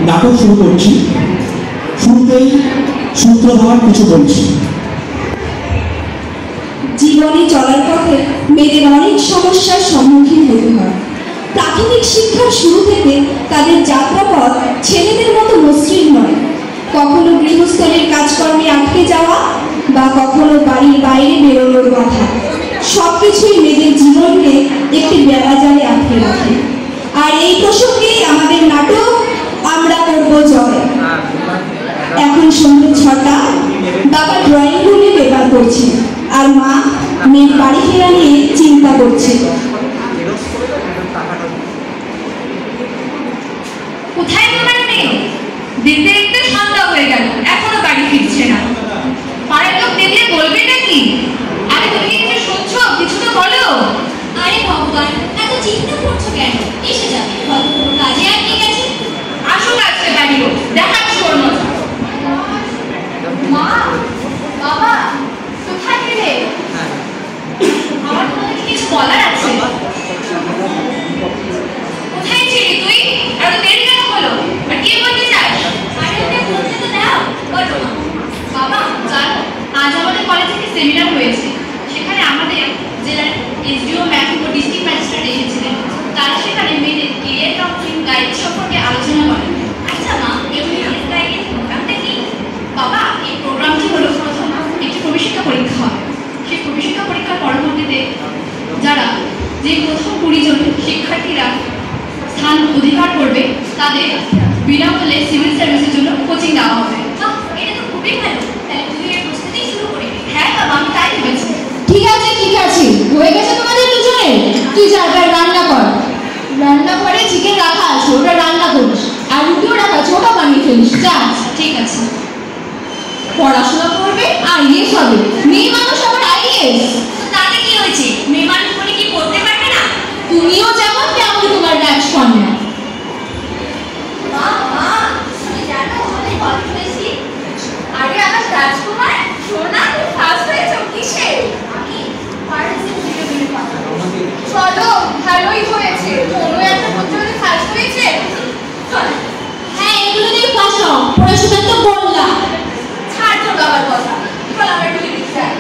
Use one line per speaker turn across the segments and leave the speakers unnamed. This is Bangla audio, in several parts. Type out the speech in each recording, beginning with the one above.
নাটক শুরু করছি। শুরুতেই সূত্রধর কিছু বলছি।
জীবনে চলার পথে মেয়েদের অনেক সমস্যার সম্মুখীন হতে হয়। প্রাথমিক শিক্ষার শুরু থেকে তাদের যাত্রাপথ ছেলেদের মতো মসৃণ নয়। কখনো গৃহস্থলীর কাজকর্মে আটকে যাওয়া বা কখনো বাড়ির বাইরে বেরোনোর কথা, সবকিছুই মেয়েদের জীবনকে একটি বেড়াজালে আটকে রাখে। আর এই প্রসঙ্গে আমাদের নাটক আমরা করব জয়। এখন সন্ধ্যে 6টা, বাবা ড্রয়িং রুমে পেপার করছে আর মা মেয়ের বাড়ি ফেরা নিয়ে চিন্তা করছে।
কোথায় তোমার মেয়ে? দেখতে দেখতে সন্ধ্যা হয়ে গেল, এখনো বাড়ি ফিরছে না। পাড়ার লোক দেখলে বলবে নাকি? আরে তুমি কি কিছু শুনছো? কিছু তো বলো।
আরে ভগবান, এত চিন্তা করছো কেন? এসে যাবে, হয়তো কোনো কাজে আটকে গেছে।
আসুক আজকে বাড়িও, দেখাচ্ছি ওর মজা। মা, বাবা, কোথায় গেলে? আমার তোমাকে কিছু বলার আছে। কোথায় ছিলি তুই? এত দেরি কেন হলো? আর কি বলতে চাস?
আরে ওটা বলতে তো দাও, বলো মা।
বাবা, জানো আজ আমাদের কলেজ থেকে সেমিনার হয়েছে। সেখানে আমাদের জেলার এসডিও ম্যাম ও ডিস্ট্রিক্ট ম্যাজিস্ট্রেট এসেছিলেন। তারা সেখানে মেয়েদের কেরিয়ার কাউন্সিলিং গাইড সম্পর্কে আলোচনা করেন।
আচ্ছা মা, এমবিবিএস গাইডের প্রোগ্রামটা কি?
বাবা, এই প্রোগ্রামটি হলো প্রথম একটি প্রবেশিকা পরীক্ষা হয়। সেই প্রবেশিকা পরীক্ষার পরবর্তীতে যে প্রথম 20 জন শিক্ষার্থীরা স্থান অধিকার করবে তাদের বিনামূল্যে সিভিল সার্ভিসের জন্য কোচিং দেওয়া হবে।
এটা তো খুবই ভালো। তাহলে তুমি এর প্রস্তুতি শুরু করে দিবে।
হ্যাঁ বাবা, আমি তাই ভেবেছি।
ঠিক আছে হয়ে গেছে তোমাদের দুজনের। তুই যাবার রান্না কর। রান্না করে চিকেন রাখা আছে, ওটা রান্না করিস। আর রুটিও রাখা আছে, ওটা বানিয়ে ফেলিস। যা।
ঠিক আছে।
পড়াশোনা করবে, আইএস হবে। মেয়ে মানুষ আবার আইএস।
তাতে কি হয়েছে? মেয়ে মানুষ বলে কি পড়তে পারবে না?
তুমিও যেমন তেমন তোমার রাজকন্যা।
মা, তুমি জানো আমি কত হয়েছি? আরে আমার রাজকুমার, সোনা তুমি ফার্স্ট হয়েছো কিসে? আমি ফার্স্ট ভিডিও পাবো।
চলো, ভালোই হয়েছে। কোনো একটা প্রতিযোগিতায় ফার্স্ট হয়েছে।
হ্যাঁ, এগুলো দিয়ে পাস হও। পড়াশোনা তো বললাম।
ছাড় তোর বাবার কথা। চল আমরা একটু লিখতে যাই।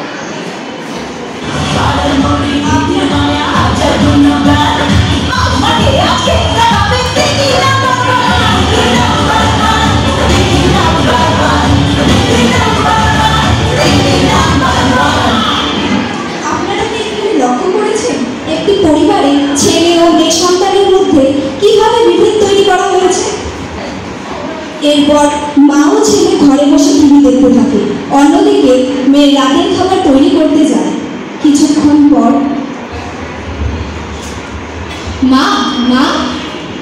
আপনারা কি এখানে লক্ষ্য করেছেন একটি পরিবারে ছেলে ও মেয়ে সন্তানের মধ্যে কিভাবে বিভেদ তৈরি করা হয়েছে? এরপর মা ও ছেলে ঘরে বসে টিভি দেখতে থাকে, অন্যদিকে মেয়ে রাতের খাবার তৈরি করতে যায়। কিছুক্ষণ পর মা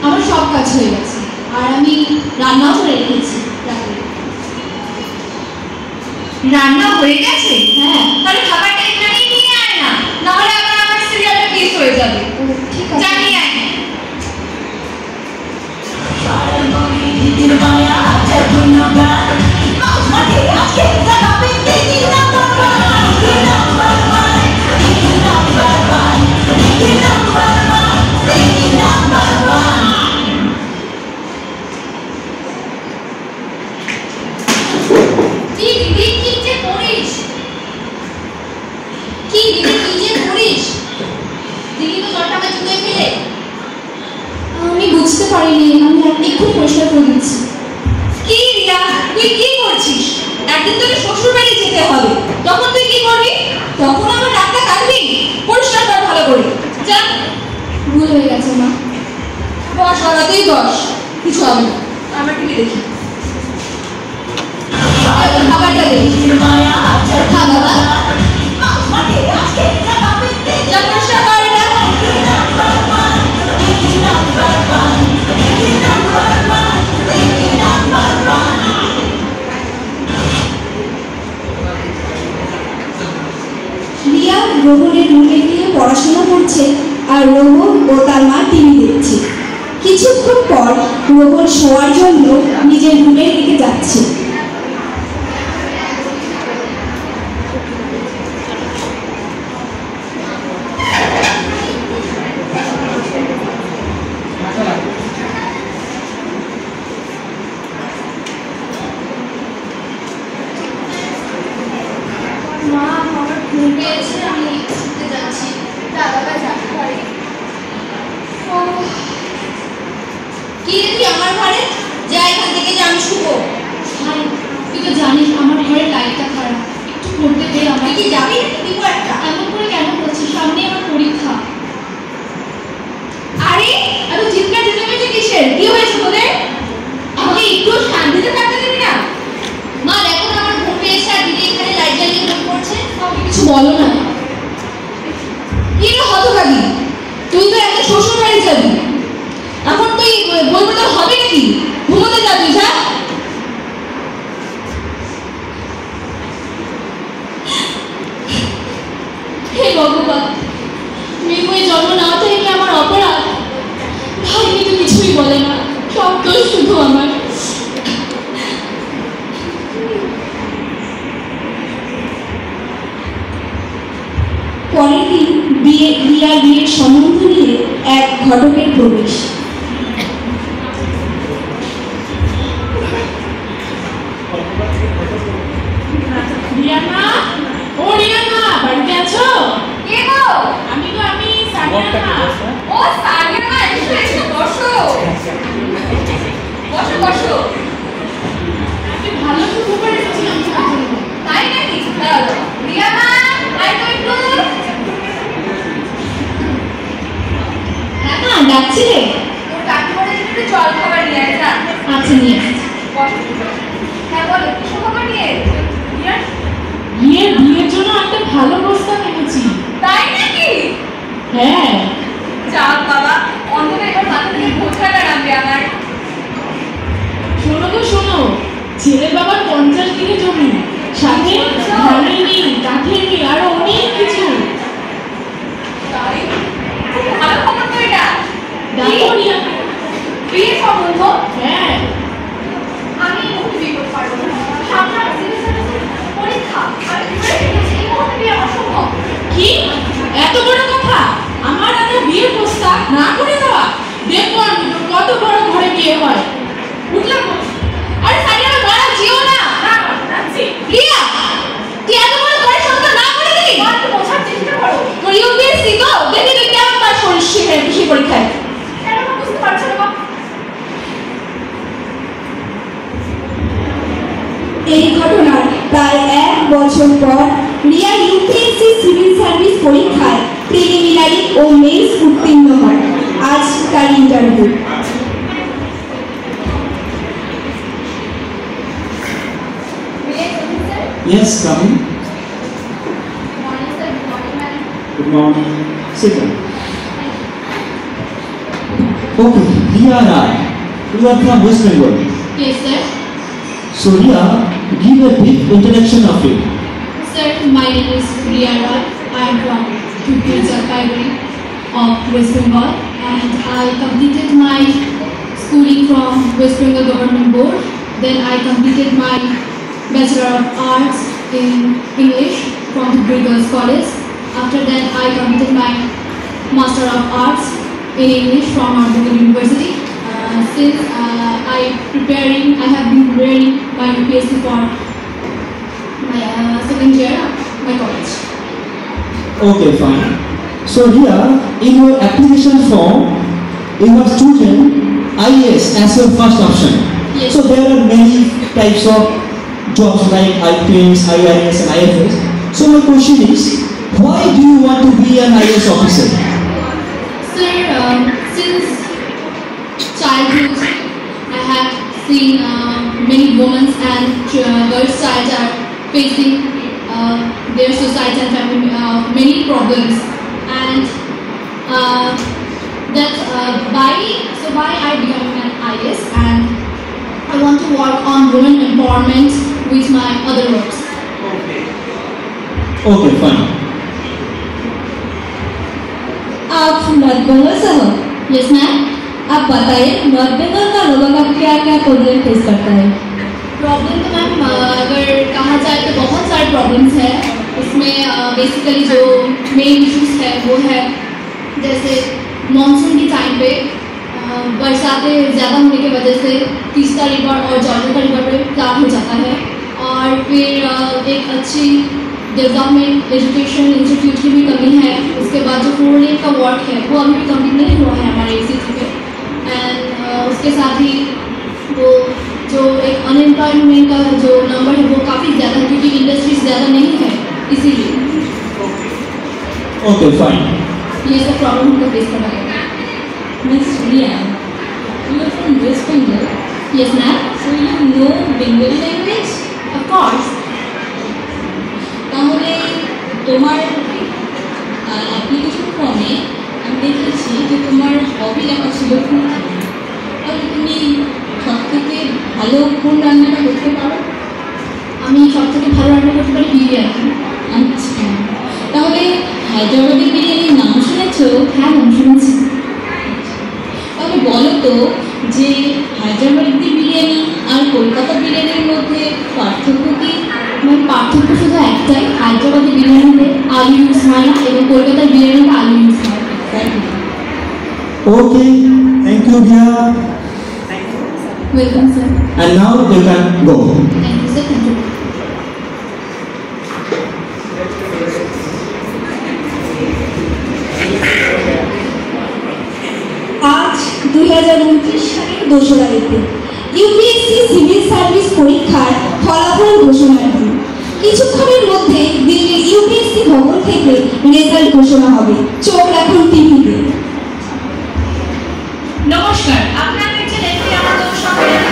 আমার সব কাজ হয়ে গেছে, আর আমি রান্নাও করে রেখেছি।
রান্না হয়ে গেছে?
হ্যাঁ।
তাহলে খাবারটা এখানেই নিয়ে আয় না, নাহলে আবার আমার সিরিয়ালটা মিস হয়ে যাবে।
ঠিক আছে।
জানি আয়।
আমি বুঝতে পারিনি, আমি এক্ষুনি পরিষ্কার করে দিচ্ছি।
কি রিয়া, তুই কি করছিস? একদিন তোকে শ্বশুর বাড়ি যেতে হবে, তখন তুই কি করবি? তখন আমার রাতটা কাটবি। পরিষ্কার কর ভালো করে। যা।
ভুল হয়ে গেছে মা।
বস বাবা, তুই বস। কিছু হবে না, আমরা টিভি দেখি। খাবারটা দে।
খা বাবা।
যা, পরিষ্কার কর এটা।
রিয়া রোহনের রুমে গিয়ে পড়াশোনা করছে, আর রোহন ও তার মা টিভি দেখছে। কিছুক্ষণ পর রোহন শোয়ার জন্য নিজের রুমের দিকে যাচ্ছে।
পেয়েছে, আমি ছুটতে যাচ্ছি।
দাদা যাবে ঘরে।
কি রে তুই আমার ঘরে যা, এখান থেকে যে আমি শুবো।
ভাই তুই তো জানিস আমার ঘরের লাইটটা খারাপ, একটু পড়তে পেয়ে
তুই
আমার
কি যাবি নাকি দিব একটা?
এমন করে কেন করছিস? সামনে আমার পরীক্ষা।
আরে এত চিৎকার চেঁচামেচি কিসের? কি হয়েছে তোদের? আমাকে একটু শান্তিতে থাকতে দিবি না? মা দেখো না, আমার ঘুম পেয়েছে আর দিদি এখানে লাইট জ্বালিয়ে ঘুম করছে।
কিছু বলো না।
কি রে হতভাগী, তুই তো এখন শ্বশুর বাড়ি যাবি, এখন তুই বলবো তোর হবে নাকি? ঘুমোতে যা তুই, যা।
হে ভগবান, মেয়ে হয়ে জন্ম নেওয়া থেকে কি আমার অপরাধ? ভাই কিন্তু কিছুই বলে না, সব দোষ শুধু আমার।
পরের দিন রিয়ার বিয়ের সম্বন্ধ নিয়ে এক ঘটকের প্রবেশ।
রিয়ানা, ও রিয়ানা, বাড়িতে আছো?
কে গো?
আমি সানিয়া মা।
ও সানিয়া মা, এসো এসো, বসো বসো বসো।
আমি ভালো শুরু করেছিলাম সাথে।
তাই নাকি? দাঁড়াও রিয়া মা, আয় তো একটু।
হ্যাঁ মা, ডাকছি রে।
তোর কাকিমার জন্য একটু জল খাবার নিয়ে আয় যা।
আচ্ছা নিয়ে আসছি।
বসো। হ্যাঁ বলো, কিছু খবর নিয়ে রিয়া?
বিয়ের জন্য একটা ভালো প্রস্তাব এনেছি।
তাই নাকি?
হ্যাঁ।
যাক বাবা, অন্তত এবার মাথা থেকে বোঝাটা নামবে আমার।
শোনো গো শোনো, ছেলের বাবার 50 বিঘে জমি, সাথে ধানের মিল, কাঠের মিল, আরো অনেক কিছু।
তাই? খুব ভালো খবর তো এটা।
দেখো রিয়া।
বিয়ে সম্বন্ধ?
হ্যাঁ।
আমি এই মুহূর্তে বিয়ে করতে পারবো না। সামনে আমার সিভিল সার্ভিসের পরীক্ষা। আমি প্রিপারেশন নিচ্ছি, এই মুহূর্তে বিয়ে অসম্ভব।
কি এত বড় কথা? আমার আগে বিয়ের প্রস্তাব না করে দেওয়া? দেখবো আমি তোর কত বড় ঘরে বিয়ে হয়। উঠলাম।
আরে সানিয়া মা, দাঁড়াও, যেও না।
যাচ্ছি।
রিয়া, তুই এত বড় ঘরের সংসার না করে দিলি?
মা, একটু বোঝার চেষ্টা করো।
তোর ইউপিএসসি তো, দেখি তুই কেমন পাস করিস সেই পরীক্ষায়।
কেন মা বুঝতে পারছো না মা?
এই ঘটনার প্রায় 1 বছর পর রিয়া ইউপিএসসি সিভিল সার্ভিস পরীক্ষায় প্রিলিমিনারি ও মেন্স উত্তীর্ণ হয়। আজ তার interview.
Yes, come in.
Morning sir, morning madam.
Good morning. Sit down. Okay, Ria and I, we are from West Bengal.
Yes sir.
So Ria, give a brief introduction of you.
Sir, my name is Riya Roy. I am from Jalpaiguri of West Bengal, and I completed my schooling from West Bengal Government Board. Then I completed my Bachelor of Arts in English from the Girls College. After that, I completed my Master of Arts in English from Arjuna University. Since I have been preparing my UPSC for my second year of my college.
Okay, fine. So Ria, in your application form, you have chosen IAS as your first option.
Yes.
So there are many types of jobs like IPS, IRS and IFS. So my question is, why do you want to be an IAS officer?
Sir, since childhood, I have seen many women and girls child are facing their society and family many problems, and why I become an IAS, and I want to work on women empowerment with my other works.
Okay, fine.
आप नॉर्थ बंगाल से हो?
Yes, ma'am.
आप बताइए, नॉर्थ बंगाल का लोगों का क्या क्या प्रॉब्लम फेस करता है?
प्रॉब्लम तो मैम अगर कहा जाए तो बहुत सारे प्रॉब्लम्स हैं। उसमें बेसिकली जो मेन इश्यूज है वो है जैसे मानसून के टाइम पे बरसातें ज़्यादा होने की वजह से तीस्ता रिवर और जॉर्जिया रिवर पे फ्लड हो जाता है, और फिर एक अच्छी डेवलपमेंट एजुकेशन इंस्टीट्यूट की भी कमी है। उसके बाद जो 4 लेन का वार्ड है वो अभी भी कंप्लीट नहीं हुआ है हमारे सिटी पे। एंड उसके साथ ही वो जो एक अनएम्प्लॉयमेंट का जो नंबर है वो काफ़ी ज़्यादा है क्योंकि इंडस्ट्रीज ज़्यादा नहीं है, इसीलिए।
Okay, fine.
ये सब प्रॉब्लम हमको फेस करना है।
Miss Riya, you are from West Bengal,
yes ma'am,
so you know Bengali language?
Of course.
তাহলে তোমার অ্যাপ্লিকেশন ফর্মে আমি দেখেছি যে তোমার হবি লেখা ছিল ফুড। তাহলে তুমি সব থেকে ভালো কোন রান্নাটা করতে পারো?
আমি সব থেকে ভালো রান্না করতে পারি বিরিয়ানি।
আচ্ছা, তাহলে হায়দ্রাবাদের বিরিয়ানির নাম শুনেছো?
হ্যাঁ ম্যাম, শুনেছি।
তাহলে বলো তো যে হায়দ্রাবাদি বিরিয়ানি আর কলকাতা বিরিয়ানির মধ্যে পার্থক্য কি?
ম্যাম, পার্থক্য শুধু একটাই, হায়দ্রাবাদি বিরিয়ানিতে আলু ইউজ হয় না এবং কলকাতার বিরিয়ানিতে আলু ইউজ হয়।
Okay, thank you, dear.
Welcome sir.
And now you can go.
Thank you sir, thank you.
আজ 2029 সালের 2রা এপ্রিল ইউপিএসসি সিভিল সার্ভিস পরীক্ষার ফলাফল ঘোষণার দিন। কিছুক্ষণের মধ্যে দিল্লির ইউপিএসসি ভবন থেকে রেজাল্ট ঘোষণা হবে। চোখ রাখুন টিভিতে।
নমস্কার, আপনারা দেখছেন একটি আমাদের সংবাদের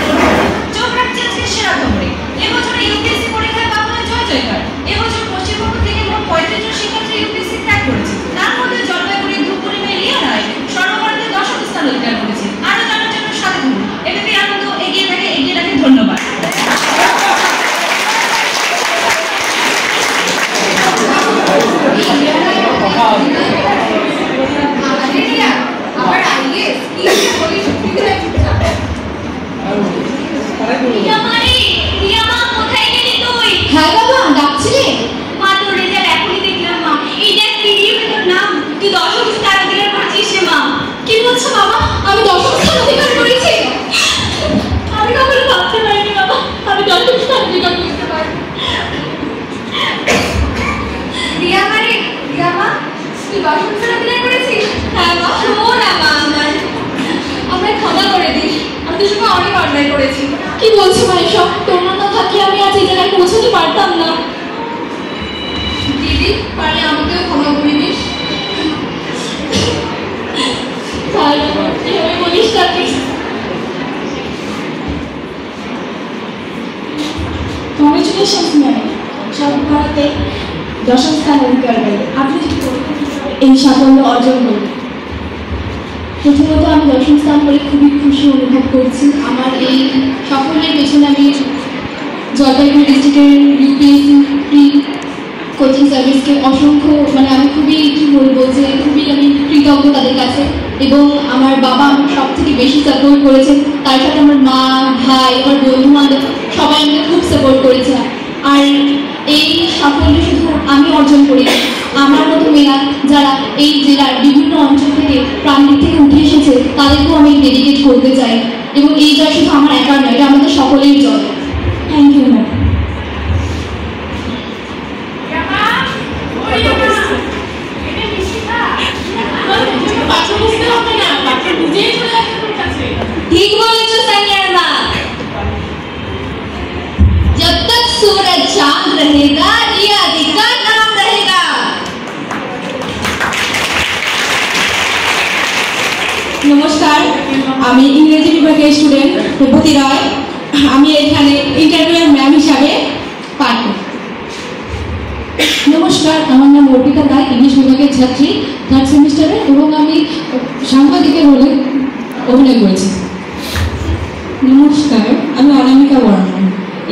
চোখ রাখছে আজকে সেরা খবরে। এবছর ইউপিএসসি পরীক্ষায় বাংলায় জয় জয়কার। এবছর পশ্চিমবঙ্গ থেকে মোট 35 জন শিক্ষার্থী ইউপিএসসি ক্র্যাক করেছে। তার মধ্যে জলপাইগুড়ি ধূপগুড়ি মেলিয়া রায় সর্বভারতীয় 10ম স্থান অধিকার করেছে। আরো জানার জন্য সাথে থাকুন। এবিপি আনন্দ এগিয়ে থাকে। ধন্যবাদ।
হ্যাঁ বাবা, ডাকছিলে?
মা, তোর রেজাল্ট এখনই দেখলাম মা। এই দেখ পিডিএফে তোর নাম, তুই 10ম স্থান অধিকার করেছিস রে মা।
কি বলছো বাবা? আমি 10ম স্থান অধিকার করেছি?
আমি কখনো ভাবতে পারিনি বাবা আমি 10ম স্থান অধিকার করতে পারি। রিয়া মা, তুই 10ম স্থান অধিকার করেছিস? হ্যাঁ মা। শোন না মা, আমায় ক্ষমা করে দিস, আমি তোর সঙ্গে অনেক অন্যায় করেছি।
কি বলছো মা এসব? তোমার না থাকলে আমি আজ এই জায়গায় পৌঁছতে পারতাম না।
দিদি, পারলে আমাকেও ক্ষমা করে দিস।
এভাবে বলিস না প্লিজ।
কংগ্রেচুলেশনস ম্যাম, সব ভারতে 10ম স্থান অধিকার করে আপনি এই সাফল্য অর্জন করলেন।
প্রথমত আমি 10ম স্থান করে খুবই খুশি অনুভব করছি। আমার এই সাফল্যের পেছনে আমি জলপাইগুড়ি ডিস্ট্রিক্টের ইউপিএসসি প্রি কোচিং সার্ভিসকে অসংখ্য আমি খুবই বলবো যে খুবই আমি কৃতজ্ঞ তাদের কাছে। এবং আমার বাবা আমাকে সব থেকে বেশি সাপোর্ট করেছে, তার সাথে আমার মা, ভাই, আমার বন্ধু বান্ধব সবাই আমাকে খুব সাপোর্ট করেছে। আর এই সাফল্য শুধু আমি অর্জন করি, আমার মতো মেয়েরা যারা এই জেলার বিভিন্ন অঞ্চল থেকে প্রান্তিক থেকে উঠে এসেছে তাদেরকেও আমি ডেডিকেট করতে চাই। এবং এই জয় শুধু আমার একার নয়, এটা আমাদের সকলের জয়।
Thank you ma'am.
ठीक बोलेছো सानियार माँ। जब तक सूरज चांद रहेगा रिया दी का नाम रहेगा।
নমস্কার, আমি ইংরেজি বিভাগের স্টুডেন্ট প্রভতি রায়। আমি এখানে ইন্টারভিউয়ের ম্যাম হিসাবে পাঠ করি।
নমস্কার, আমার নাম অর্পিতা রায়, ইংলিশ বিভাগের ছাত্রী, 3rd সেমিস্টারে, এবং আমি সাংবাদিকের রোলে অভিনয় করেছি।
নমস্কার, আমি অনামিকা বর্মন,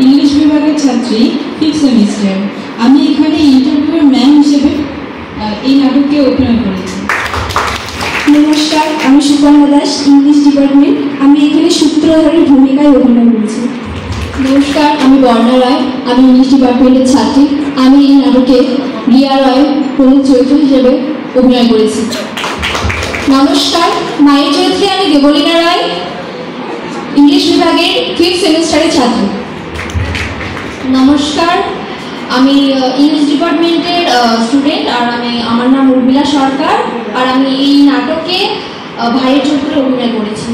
ইংলিশ বিভাগের ছাত্রী, 5th সেমিস্টার। আমি এখানে ইন্টারভিউয়ের ম্যাম হিসেবে এই নাটকে অভিনয় করেছি।
নমস্কার, আমি সুপর্ণা দাস, ইংলিশ ডিপার্টমেন্ট। আমি এখানে সূত্রধারীর ভূমিকায় অভিনয় করেছি।
নমস্কার, আমি বর্ণা রায়, আমি ইংলিশ ডিপার্টমেন্টের ছাত্রী। আমি এই নাটকে রিয়া রায় প্রধান চরিত্র হিসেবে অভিনয় করেছি।
নমস্কার, মায়ের চরিত্রে আমি দেবলীনা রায়, ইংলিশ বিভাগের 5th সেমিস্টারের ছাত্রী।
নমস্কার, আমি ইংলিশ ডিপার্টমেন্টের স্টুডেন্ট, আর আমার নাম উর্মিলা সরকার, আর আমি এই নাটকে ভাইয়ের চরিত্রে অভিনয় করেছি।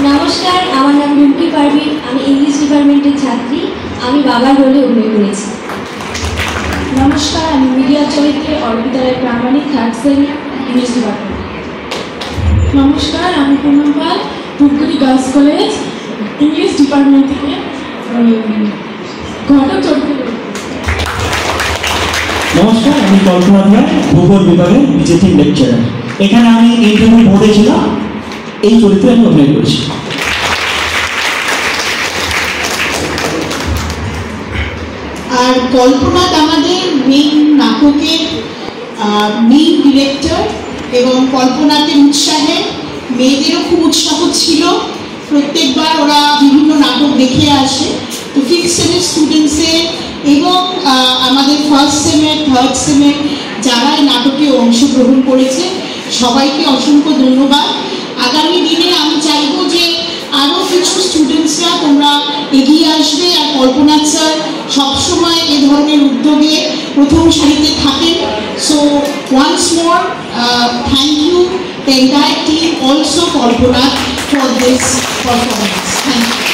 নমস্কার, আমার নাম রুমকি পারভিন, আমি ইংলিশ ডিপার্টমেন্টের ছাত্রী, আমি বাবার রোলে অভিনয় করেছি।
নমস্কার, আমি মিডিয়া চরিত্রে অর্পিতা রায় প্রামাণিক, 3rd শ্রেণী, ইংলিশ ডিপার্টমেন্ট। নমস্কার, আমি Punam Pal, Dhupguri girls college, English department থেকে ঘটক চরিত্রে।
নমস্কার, আমি কল্পনা ধিয়া, ভূগোল বিভাগের ভিজিটিং লেকচারার। এখানে আমি ইন্টারভিউ বোর্ডে ছিলাম, এই চরিত্রে আমি অভিনয় করেছি।
আর কল্পনাথ আমাদের মেইন নাটকের মেইন ডিরেক্টর, এবং কল্পনাথের উৎসাহে মেয়েদেরও খুব উৎসাহ ছিল। প্রত্যেকবার ওরা বিভিন্ন নাটক দেখে আসে। তো 5th সেমের স্টুডেন্টসের এবং আমাদের 1st সেমের 3rd সেমের যারা এই নাটকে অংশগ্রহণ করেছে সবাইকে অসংখ্য ধন্যবাদ। আগামী দিনে আমি চাইব যে আরও কিছু স্টুডেন্টসরা তোমরা এগিয়ে আসবে, আর কল্পনাথ স্যার সবসময় এ ধরনের উদ্যোগে প্রথম সারিতে থাকেন। So once more thank you the entire team, also Kalpanath, for this performance. Thank you.